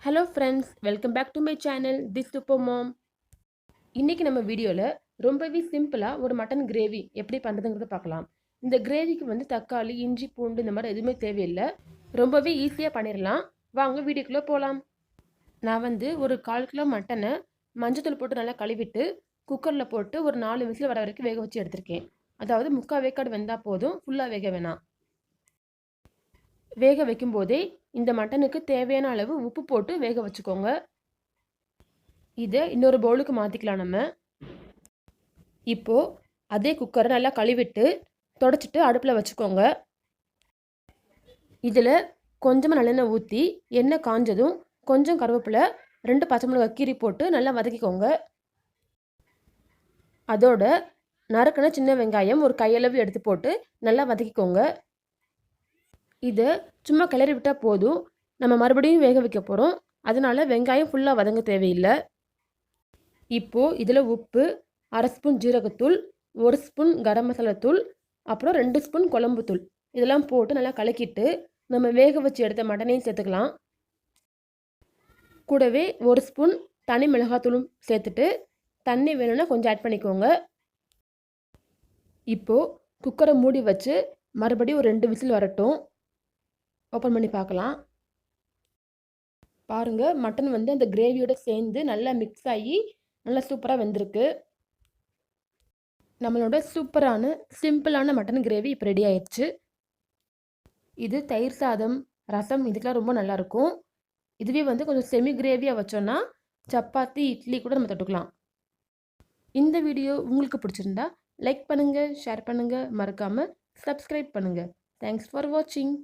Hello friends, welcome back to my channel this super mom. இன்றைக்கி நம்ம வீடியோவில் ரொம்பவே சிம்பிளாக ஒரு மட்டன் கிரேவி எப்படி பண்ணுறதுங்கிறத பார்க்கலாம். இந்த கிரேவிக்கு வந்து தக்காளி, இஞ்சி, பூண்டு இந்த மாதிரி எதுவுமே தேவையில்லை. ரொம்பவே ஈஸியாக பண்ணிடலாம். வாங்க வீடியோக்குள்ளே போகலாம். நான் வந்து ஒரு 1/4 கிலோ மட்டனை மஞ்சத்தூள் போட்டு நல்லா கழுவிட்டு குக்கரில் போட்டு ஒரு 4 விசில் வர வரைக்கும் வேக வச்சு எடுத்திருக்கேன். அதாவது 3/4 வேக்காடு வெந்தால் போதும், ஃபுல்லாக வேக வேணாம். வேக வைக்கும்போதே இந்த மட்டனுக்கு தேவையான அளவு உப்பு போட்டு வேக வச்சுக்கோங்க. இதை இன்னொரு பவுலுக்கு மாற்றிக்கலாம். நம்ம இப்போது அதே குக்கரை நல்லா கழுவிட்டு தொடச்சிட்டு அடுப்பில் வச்சுக்கோங்க. இதில் கொஞ்சமாக நல்லெண்ணெய் ஊற்றி எண்ணெய் காஞ்சதும் கொஞ்சம் கருவேப்பிலை, 2 பச்சை மிளகாய் கீரி போட்டு நல்லா வதக்கிக்கோங்க. அதோட நறுக்கின சின்ன வெங்காயம் ஒரு கையளவு எடுத்து போட்டு நல்லா வதக்கிக்கோங்க. இதை சும்மா கிளறி விட்டால் போதும், நம்ம மறுபடியும் வேக வைக்க போகிறோம். அதனால் வெங்காயம் ஃபுல்லாக வதங்க தேவையில்லை. இப்போது இதில் உப்பு, 1/2 ஸ்பூன் ஜீரகத்தூள், 1 ஸ்பூன் கரம் மசாலா தூள், அப்புறம் 2 ஸ்பூன் குழம்பு தூள் இதெல்லாம் போட்டு நல்லா கலக்கிட்டு நம்ம வேக வச்சு எடுத்த மட்டனையும் சேர்த்துக்கலாம். கூடவே 1 ஸ்பூன் தனி மிளகாத்தூளும் சேர்த்துட்டு தண்ணி வேணும்னா கொஞ்சம் ஆட் பண்ணிக்கோங்க. இப்போது குக்கரை மூடி வச்சு மறுபடியும் ஒரு 2 விசில் வரட்டும். ஓப்பன் பண்ணி பார்க்கலாம். பாருங்கள், மட்டன் வந்து அந்த கிரேவியோடு சேர்ந்து நல்லா மிக்ஸ் ஆகி நல்லா சூப்பராக வெந்திருக்கு. நம்மளோட சூப்பரான சிம்பிளான மட்டன் கிரேவி இப்போ ரெடி ஆயிடுச்சு. இது தயிர் சாதம், ரசம் இதுக்கெலாம் ரொம்ப நல்லாயிருக்கும். இதுவே வந்து கொஞ்சம் செமி கிரேவியாக வச்சோன்னா சப்பாத்தி, இட்லி கூட நம்ம தொட்டுக்கலாம். இந்த வீடியோ உங்களுக்கு பிடிச்சிருந்தா லைக் பண்ணுங்கள், ஷேர் பண்ணுங்கள், மறக்காமல் சப்ஸ்கிரைப் பண்ணுங்கள். தேங்க்ஸ் ஃபார் வாட்சிங்.